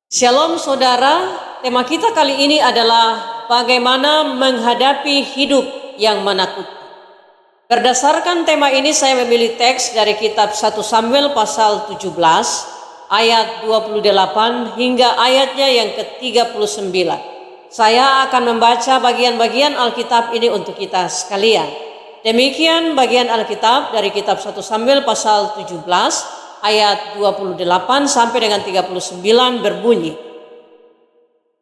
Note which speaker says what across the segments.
Speaker 1: Shalom saudara, tema kita kali ini adalah bagaimana menghadapi hidup yang menakutkan. Berdasarkan tema ini saya memilih teks dari kitab 1 Samuel pasal 17 ayat 28 hingga ayatnya yang ke-39. Saya akan membaca bagian-bagian Alkitab ini untuk kita sekalian. Demikian bagian Alkitab dari kitab 1 Samuel pasal 17 ayat 28 sampai dengan 39 berbunyi.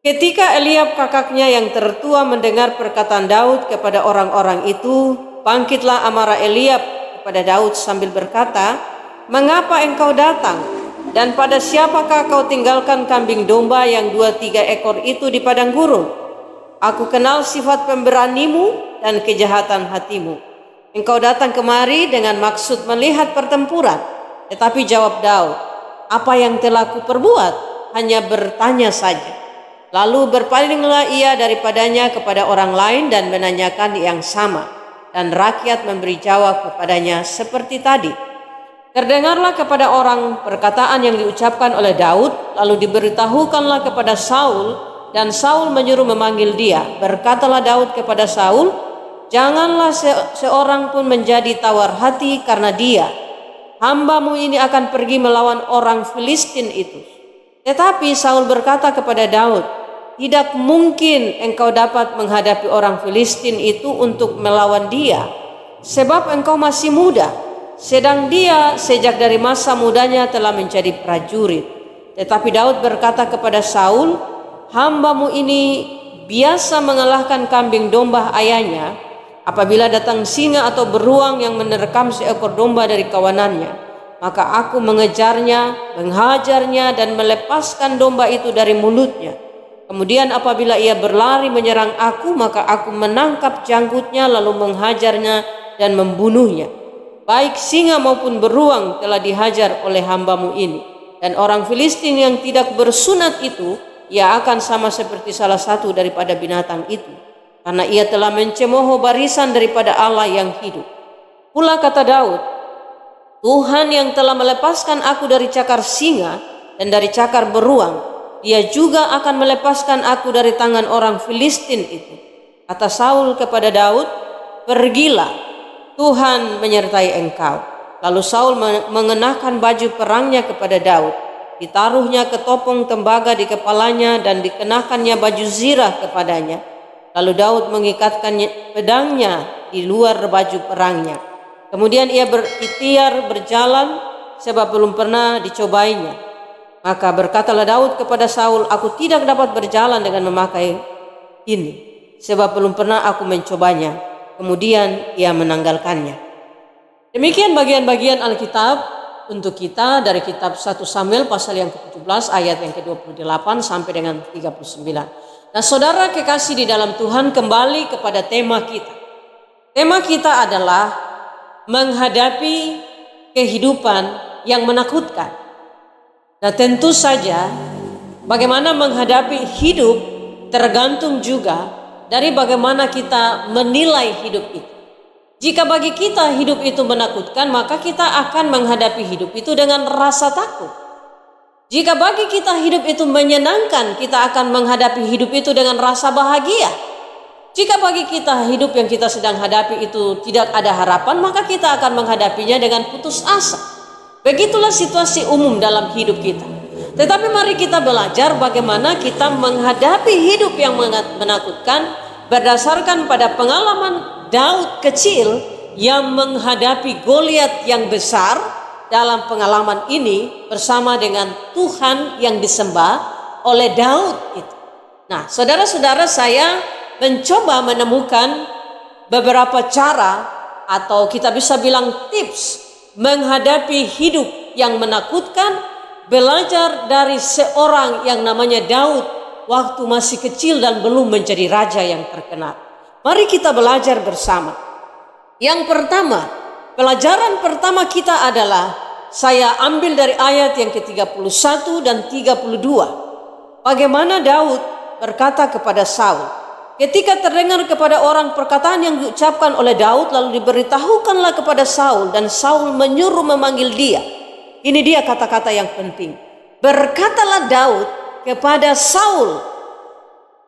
Speaker 1: Ketika Eliab kakaknya yang tertua mendengar perkataan Daud kepada orang-orang itu, bangkitlah amarah Eliab kepada Daud sambil berkata, "Mengapa engkau datang? Dan pada siapakah kau tinggalkan kambing domba yang 2-3 ekor itu di padang gurun? Aku kenal sifat pemberanimu dan kejahatan hatimu. Engkau datang kemari dengan maksud melihat pertempuran." Tetapi jawab Daud, "Apa yang telah kuperbuat? Hanya bertanya saja." Lalu berpalinglah ia daripadanya kepada orang lain dan menanyakan yang sama. Dan rakyat memberi jawab kepadanya seperti tadi. Terdengarlah kepada orang perkataan yang diucapkan oleh Daud, lalu diberitahukanlah kepada Saul, dan Saul menyuruh memanggil dia. Berkatalah Daud kepada Saul, "Janganlah seorang pun menjadi tawar hati karena dia. Hambamu ini akan pergi melawan orang Filistin itu." Tetapi Saul berkata kepada Daud, "Tidak mungkin engkau dapat menghadapi orang Filistin itu untuk melawan dia, sebab engkau masih muda, sedang dia sejak dari masa mudanya telah menjadi prajurit." Tetapi Daud berkata kepada Saul, "Hambamu ini biasa mengalahkan kambing domba ayahnya apabila datang singa atau beruang yang menerkam seekor domba dari kawanannya. Maka aku mengejarnya, menghajarnya dan melepaskan domba itu dari mulutnya. Kemudian apabila ia berlari menyerang aku, maka aku menangkap janggutnya lalu menghajarnya dan membunuhnya. Baik singa maupun beruang telah dihajar oleh hambamu ini. Dan orang Filistin yang tidak bersunat itu, ia akan sama seperti salah satu daripada binatang itu, karena ia telah mencemooh barisan daripada Allah yang hidup." Pula kata Daud, "Tuhan yang telah melepaskan aku dari cakar singa dan dari cakar beruang, dia juga akan melepaskan aku dari tangan orang Filistin itu." Kata Saul kepada Daud, "Pergilah, Tuhan menyertai engkau." Lalu Saul mengenakan baju perangnya kepada Daud, ditaruhnya ketopong tembaga di kepalanya dan dikenakannya baju zirah kepadanya. Lalu Daud mengikatkan pedangnya di luar baju perangnya. Kemudian ia berikhtiar berjalan sebab belum pernah dicobainya. Maka berkatalah Daud kepada Saul, "Aku tidak dapat berjalan dengan memakai ini, sebab belum pernah aku mencobanya." Kemudian ia menanggalkannya. Demikian bagian-bagian Alkitab untuk kita dari kitab 1 Samuel pasal yang ke-17 ayat yang ke-28 sampai dengan 39. Nah saudara kekasih di dalam Tuhan, kembali kepada tema kita. Tema kita adalah menghadapi kehidupan yang menakutkan. Nah tentu saja bagaimana menghadapi hidup tergantung juga dari bagaimana kita menilai hidup itu. Jika bagi kita hidup itu menakutkan, maka kita akan menghadapi hidup itu dengan rasa takut. Jika bagi kita hidup itu menyenangkan, kita akan menghadapi hidup itu dengan rasa bahagia. Jika bagi kita hidup yang kita sedang hadapi itu tidak ada harapan, maka kita akan menghadapinya dengan putus asa. Begitulah situasi umum dalam hidup kita. Tetapi mari kita belajar bagaimana kita menghadapi hidup yang menakutkan berdasarkan pada pengalaman Daud kecil yang menghadapi Goliat yang besar. Dalam pengalaman ini bersama dengan Tuhan yang disembah oleh Daud itu. Nah saudara-saudara, saya mencoba menemukan beberapa cara atau kita bisa bilang tips menghadapi hidup yang menakutkan, belajar dari seorang yang namanya Daud waktu masih kecil dan belum menjadi raja yang terkenal. Mari kita belajar bersama. Yang pertama, pelajaran pertama kita adalah, saya ambil dari ayat yang ke-31 dan 32. Bagaimana Daud berkata kepada Saul, ketika terdengar kepada orang perkataan yang diucapkan oleh Daud, lalu diberitahukanlah kepada Saul, dan Saul menyuruh memanggil dia. Ini dia kata-kata yang penting. Berkatalah Daud kepada Saul,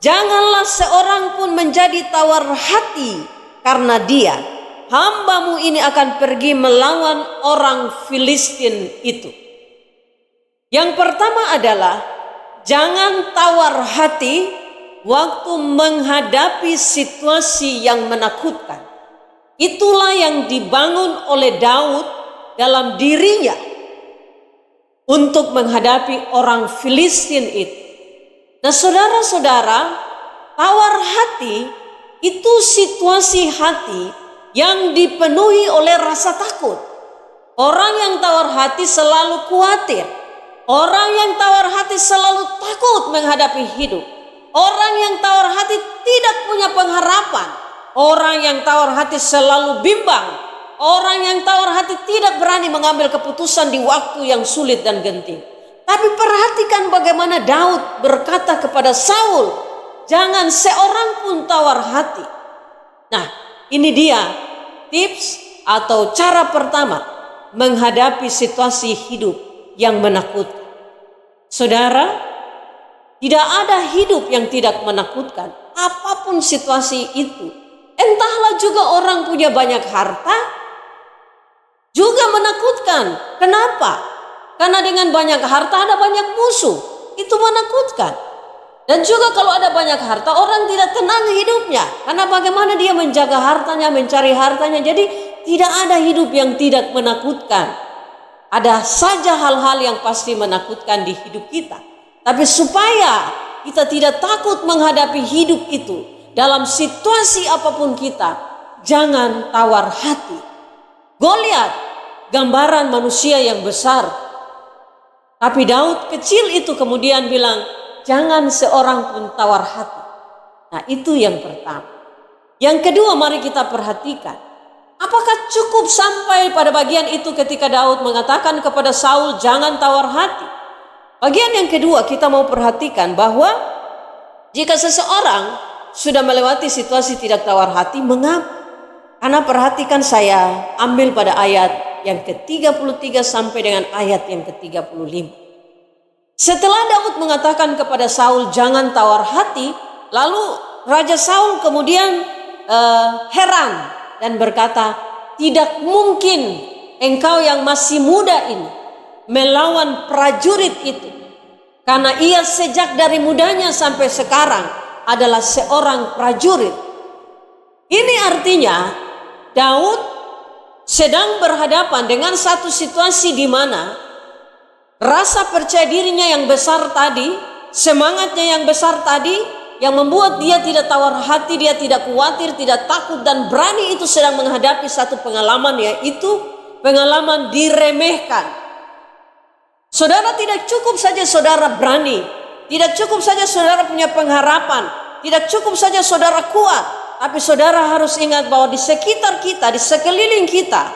Speaker 1: "Janganlah seorang pun menjadi tawar hati karena dia, hambamu ini akan pergi melawan orang Filistin itu." Yang pertama adalah jangan tawar hati waktu menghadapi situasi yang menakutkan. Itulah yang dibangun oleh Daud dalam dirinya untuk menghadapi orang Filistin itu. Nah, saudara-saudara, tawar hati itu situasi hati yang dipenuhi oleh rasa takut. Orang yang tawar hati selalu khawatir. Orang yang tawar hati selalu takut menghadapi hidup. Orang yang tawar hati tidak punya pengharapan. Orang yang tawar hati selalu bimbang. Orang yang tawar hati tidak berani mengambil keputusan di waktu yang sulit dan genting. Tapi perhatikan bagaimana Daud berkata kepada Saul, "Jangan seorang pun tawar hati." Nah, ini dia tips atau cara pertama menghadapi situasi hidup yang menakutkan. Saudara, tidak ada hidup yang tidak menakutkan, apapun situasi itu. Entahlah juga orang punya banyak harta, juga menakutkan. Kenapa? Karena dengan banyak harta ada banyak musuh. Itu menakutkan. Dan juga kalau ada banyak harta, orang tidak tenang hidupnya. Karena bagaimana dia menjaga hartanya, mencari hartanya. Jadi tidak ada hidup yang tidak menakutkan. Ada saja hal-hal yang pasti menakutkan di hidup kita. Tapi supaya kita tidak takut menghadapi hidup itu, dalam situasi apapun kita, jangan tawar hati. Goliat, gambaran manusia yang besar. Tapi Daud kecil itu kemudian bilang, "Jangan seorang pun tawar hati." Nah, itu yang pertama. Yang kedua, mari kita perhatikan. Apakah cukup sampai pada bagian itu ketika Daud mengatakan kepada Saul, "Jangan tawar hati"? Bagian yang kedua kita mau perhatikan bahwa jika seseorang sudah melewati situasi tidak tawar hati, mengapa? Karena perhatikan, saya ambil pada ayat yang ke-33 sampai dengan ayat yang ke-35. Setelah Daud mengatakan kepada Saul, "Jangan tawar hati", lalu Raja Saul kemudian heran dan berkata, "Tidak mungkin engkau yang masih muda ini melawan prajurit itu. Karena ia sejak dari mudanya sampai sekarang adalah seorang prajurit." Ini artinya Daud sedang berhadapan dengan satu situasi di mana rasa percaya dirinya yang besar tadi, semangatnya yang besar tadi, yang membuat dia tidak tawar hati, dia tidak khawatir, tidak takut dan berani, itu sedang menghadapi satu pengalaman, yaitu pengalaman diremehkan. Saudara, tidak cukup saja saudara berani, tidak cukup saja saudara punya pengharapan, tidak cukup saja saudara kuat, tapi saudara harus ingat bahwa di sekitar kita, di sekeliling kita,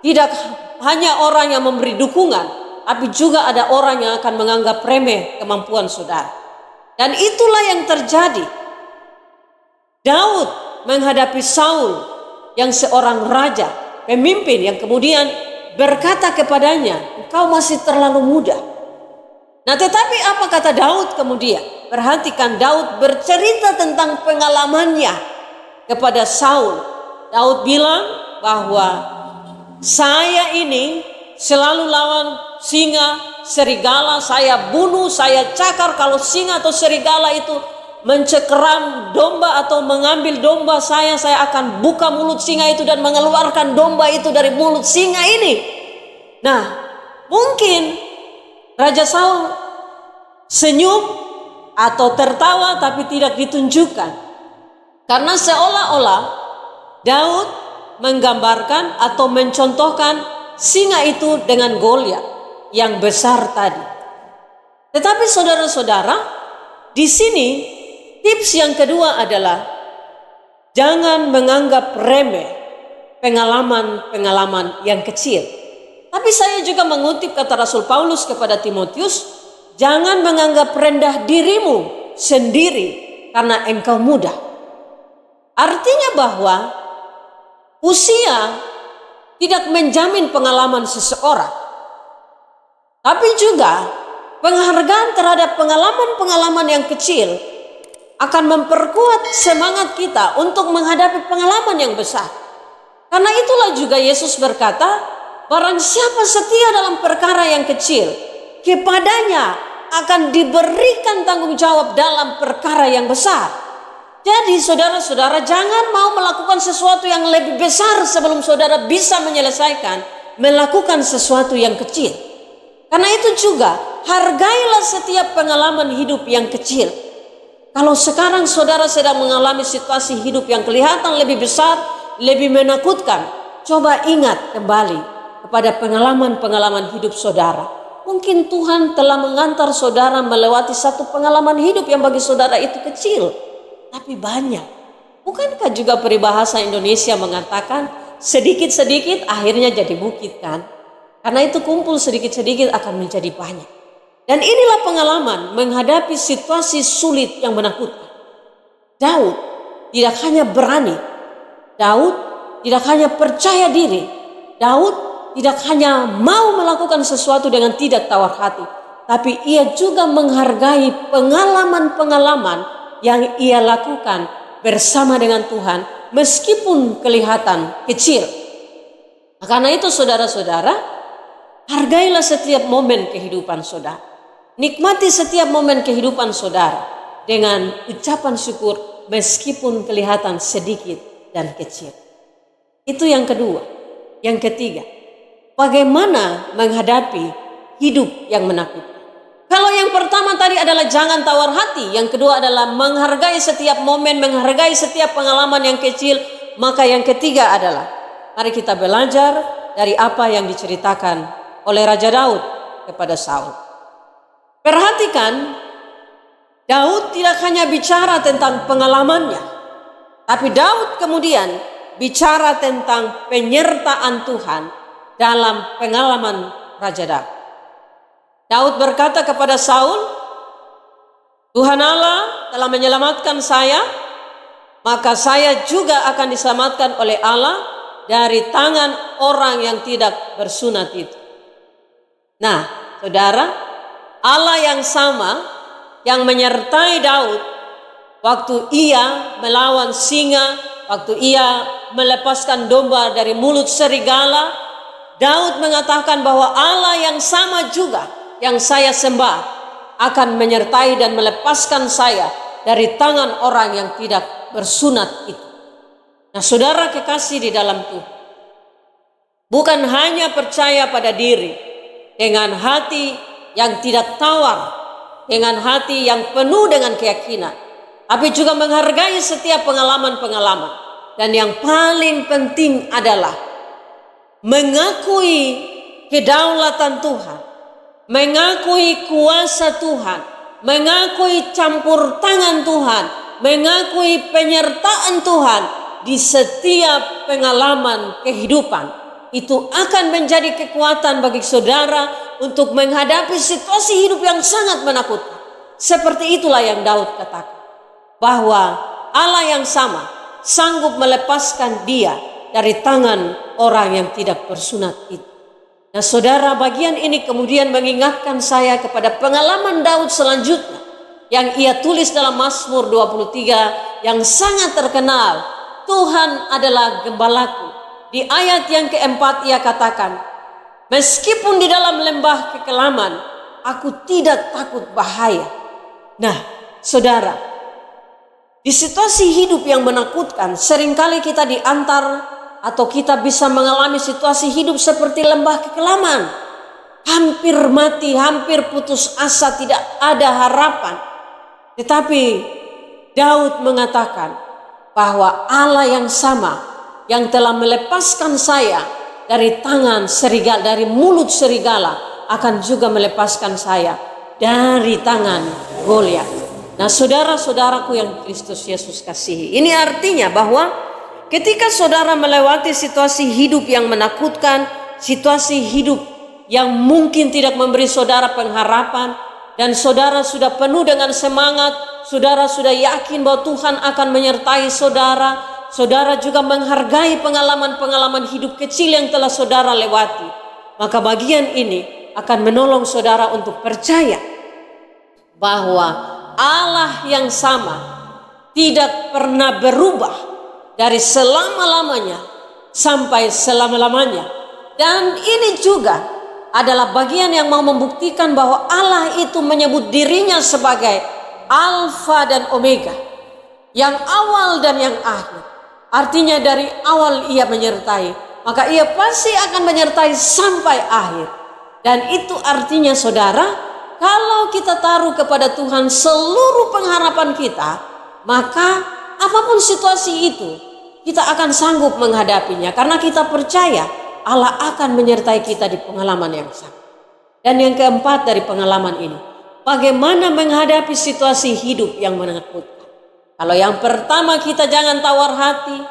Speaker 1: tidak hanya orang yang memberi dukungan, tapi juga ada orang yang akan menganggap remeh kemampuan saudara. Dan itulah yang terjadi. Daud menghadapi Saul yang seorang raja, pemimpin yang kemudian berkata kepadanya, "Engkau masih terlalu muda." Nah, tetapi apa kata Daud kemudian? Perhatikan, Daud bercerita tentang pengalamannya kepada Saul. Daud bilang bahwa saya ini selalu lawan singa, serigala, saya bunuh, saya cakar. Kalau singa atau serigala itu mencekram domba atau mengambil domba saya akan buka mulut singa itu dan mengeluarkan domba itu dari mulut singa ini. Nah, mungkin Raja Saul senyum atau tertawa tapi tidak ditunjukkan. Karena seolah-olah Daud menggambarkan atau mencontohkan singa itu dengan Goliat yang besar tadi. Tetapi saudara-saudara, di sini tips yang kedua adalah jangan menganggap remeh pengalaman-pengalaman yang kecil. Tapi saya juga mengutip kata Rasul Paulus kepada Timotius, "Jangan menganggap rendah dirimu sendiri karena engkau muda." Artinya bahwa usia tidak menjamin pengalaman seseorang. Tapi juga penghargaan terhadap pengalaman-pengalaman yang kecil akan memperkuat semangat kita untuk menghadapi pengalaman yang besar. Karena itulah juga Yesus berkata, barang siapa setia dalam perkara yang kecil, kepadanya akan diberikan tanggung jawab dalam perkara yang besar. Jadi saudara-saudara, jangan mau melakukan sesuatu yang lebih besar sebelum saudara bisa melakukan sesuatu yang kecil. Karena itu juga, hargailah setiap pengalaman hidup yang kecil. Kalau sekarang saudara sedang mengalami situasi hidup yang kelihatan lebih besar, lebih menakutkan, coba ingat kembali kepada pengalaman-pengalaman hidup saudara. Mungkin Tuhan telah mengantar saudara melewati satu pengalaman hidup yang bagi saudara itu kecil, tapi banyak. Bukankah juga peribahasa Indonesia mengatakan, sedikit-sedikit akhirnya jadi bukit kan? Karena itu kumpul sedikit-sedikit akan menjadi banyak. Dan inilah pengalaman menghadapi situasi sulit yang menakutkan. Daud tidak hanya berani, Daud tidak hanya percaya diri, Daud tidak hanya mau melakukan sesuatu dengan tidak tawar hati, tapi ia juga menghargai pengalaman-pengalaman yang ia lakukan bersama dengan Tuhan meskipun kelihatan kecil. Karena itu saudara-saudara, hargailah setiap momen kehidupan saudara. Nikmati setiap momen kehidupan saudara dengan ucapan syukur meskipun kelihatan sedikit dan kecil. Itu yang kedua. Yang ketiga, bagaimana menghadapi hidup yang menakutkan. Kalau yang pertama tadi adalah jangan tawar hati, yang kedua adalah menghargai setiap momen, menghargai setiap pengalaman yang kecil, maka yang ketiga adalah mari kita belajar dari apa yang diceritakan oleh Raja Daud kepada Saul. Perhatikan, Daud tidak hanya bicara tentang pengalamannya, tapi Daud kemudian bicara tentang penyertaan Tuhan dalam pengalaman Raja Daud. Daud berkata kepada Saul, Tuhan Allah telah menyelamatkan saya, maka saya juga akan diselamatkan oleh Allah dari tangan orang yang tidak bersunat itu. Nah, saudara, Allah yang sama yang menyertai Daud waktu ia melawan singa, waktu ia melepaskan domba dari mulut serigala, Daud mengatakan bahwa Allah yang sama juga yang saya sembah akan menyertai dan melepaskan saya dari tangan orang yang tidak bersunat itu. Nah, saudara kekasih di dalam Tuhan, bukan hanya percaya pada diri dengan hati yang tidak tawar, dengan hati yang penuh dengan keyakinan, tapi juga menghargai setiap pengalaman-pengalaman. Dan yang paling penting adalah mengakui kedaulatan Tuhan, mengakui kuasa Tuhan, mengakui campur tangan Tuhan, mengakui penyertaan Tuhan di setiap pengalaman kehidupan. Itu akan menjadi kekuatan bagi saudara untuk menghadapi situasi hidup yang sangat menakutkan. Seperti itulah yang Daud katakan, bahwa Allah yang sama sanggup melepaskan dia dari tangan orang yang tidak bersunat itu. Nah saudara, bagian ini kemudian mengingatkan saya kepada pengalaman Daud selanjutnya yang ia tulis dalam Mazmur 23 yang sangat terkenal, Tuhan adalah gembalaku. Di ayat yang keempat ia katakan, meskipun di dalam lembah kekelaman, aku tidak takut bahaya. Nah, saudara, di situasi hidup yang menakutkan, seringkali kita diantar atau kita bisa mengalami situasi hidup seperti lembah kekelaman. Hampir mati, hampir putus asa, tidak ada harapan. Tetapi Daud mengatakan bahwa Allah yang sama yang telah melepaskan saya dari tangan serigala, dari mulut serigala, akan juga melepaskan saya dari tangan Goliat. Nah saudara-saudaraku yang Kristus Yesus kasihi, ini artinya bahwa ketika saudara melewati situasi hidup yang menakutkan, situasi hidup yang mungkin tidak memberi saudara pengharapan, dan saudara sudah penuh dengan semangat, saudara sudah yakin bahwa Tuhan akan menyertai saudara, saudara juga menghargai pengalaman-pengalaman hidup kecil yang telah saudara lewati, maka bagian ini akan menolong saudara untuk percaya bahwa Allah yang sama tidak pernah berubah dari selama-lamanya sampai selama-lamanya. Dan ini juga adalah bagian yang mau membuktikan bahwa Allah itu menyebut dirinya sebagai Alfa dan Omega, yang awal dan yang akhir. Artinya dari awal ia menyertai, maka ia pasti akan menyertai sampai akhir. Dan itu artinya saudara, kalau kita taruh kepada Tuhan seluruh pengharapan kita, maka apapun situasi itu kita akan sanggup menghadapinya, karena kita percaya Allah akan menyertai kita di pengalaman yang sama. Dan yang keempat dari pengalaman ini, bagaimana menghadapi situasi hidup yang menakutkan. Kalau yang pertama, kita jangan tawar hati.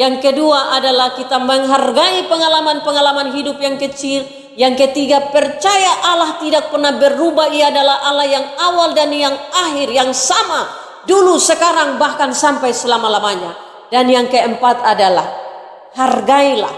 Speaker 1: Yang kedua adalah kita menghargai pengalaman-pengalaman hidup yang kecil. Yang ketiga, percaya Allah tidak pernah berubah. Ia adalah Allah yang awal dan yang akhir, yang sama dulu, sekarang, bahkan sampai selama-lamanya. Dan yang keempat adalah hargailah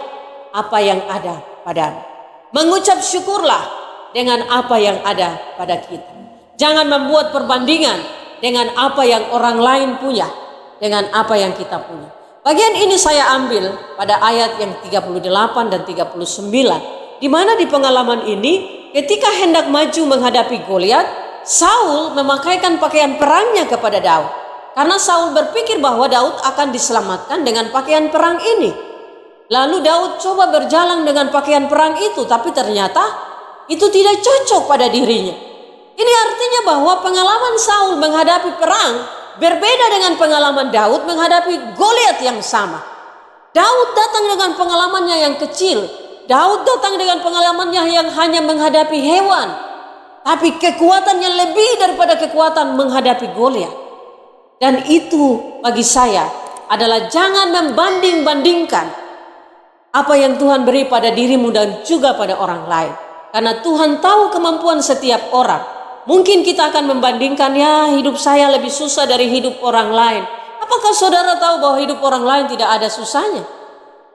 Speaker 1: apa yang ada padamu. Mengucap syukurlah dengan apa yang ada pada kita. Jangan membuat perbandingan dengan apa yang orang lain punya dengan apa yang kita punya. Bagian ini saya ambil pada ayat yang 38 dan 39, di mana di pengalaman ini ketika hendak maju menghadapi Goliat, Saul memakaikan pakaian perangnya kepada Daud, karena Saul berpikir bahwa Daud akan diselamatkan dengan pakaian perang ini. Lalu Daud coba berjalan dengan pakaian perang itu, tapi ternyata itu tidak cocok pada dirinya. Ini artinya bahwa pengalaman Saul menghadapi perang berbeda dengan pengalaman Daud menghadapi Goliat yang sama. Daud datang dengan pengalamannya yang kecil. Daud datang dengan pengalamannya yang hanya menghadapi hewan. Tapi kekuatannya lebih daripada kekuatan menghadapi Goliat. Dan itu bagi saya adalah jangan membanding-bandingkan apa yang Tuhan beri pada dirimu dan juga pada orang lain. Karena Tuhan tahu kemampuan setiap orang. Mungkin kita akan membandingkan, ya hidup saya lebih susah dari hidup orang lain. Apakah saudara tahu bahwa hidup orang lain tidak ada susahnya?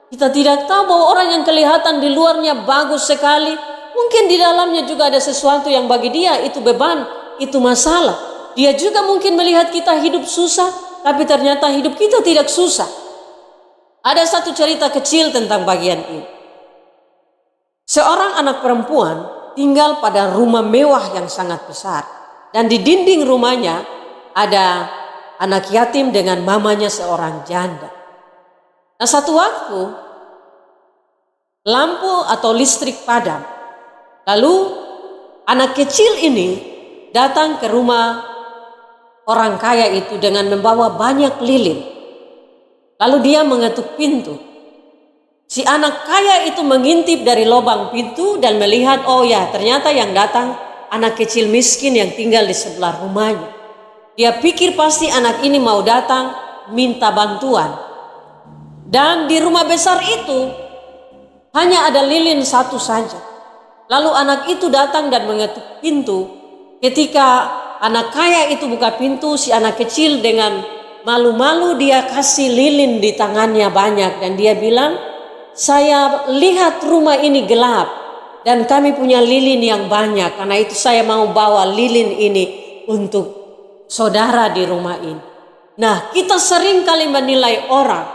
Speaker 1: Kita tidak tahu bahwa orang yang kelihatan di luarnya bagus sekali, mungkin di dalamnya juga ada sesuatu yang bagi dia itu beban, itu masalah. Dia juga mungkin melihat kita hidup susah, tapi ternyata hidup kita tidak susah. Ada satu cerita kecil tentang bagian ini. Seorang anak perempuan tinggal pada rumah mewah yang sangat besar, dan di dinding rumahnya ada anak yatim dengan mamanya seorang janda. Nah, satu waktu lampu atau listrik padam, lalu anak kecil ini datang ke rumah orang kaya itu dengan membawa banyak lilin. Lalu dia mengetuk pintu. Si anak kaya itu mengintip dari lubang pintu dan melihat, oh ya, ternyata yang datang anak kecil miskin yang tinggal di sebelah rumahnya. Dia pikir pasti anak ini mau datang minta bantuan. Dan di rumah besar itu hanya ada lilin satu saja. Lalu anak itu datang dan mengetuk pintu. Ketika anak kaya itu buka pintu, si anak kecil dengan malu-malu dia kasih lilin di tangannya banyak. Dan dia bilang, saya lihat rumah ini gelap dan kami punya lilin yang banyak, karena itu saya mau bawa lilin ini untuk saudara di rumah ini. Nah, kita sering kali menilai orang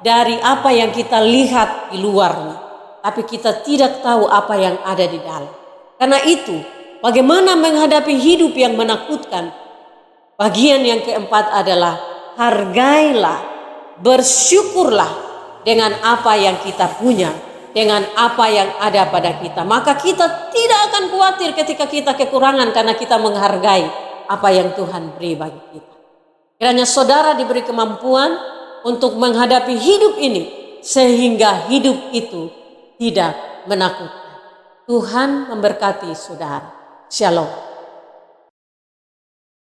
Speaker 1: dari apa yang kita lihat di luarnya, tapi kita tidak tahu apa yang ada di dalam. Karena itu, bagaimana menghadapi hidup yang menakutkan? Bagian yang keempat adalah hargailah, bersyukurlah dengan apa yang kita punya, dengan apa yang ada pada kita. Maka kita tidak akan khawatir ketika kita kekurangan, karena kita menghargai apa yang Tuhan beri bagi kita. Kiranya saudara diberi kemampuan untuk menghadapi hidup ini, sehingga hidup itu tidak menakutkan. Tuhan memberkati saudara. Shalom.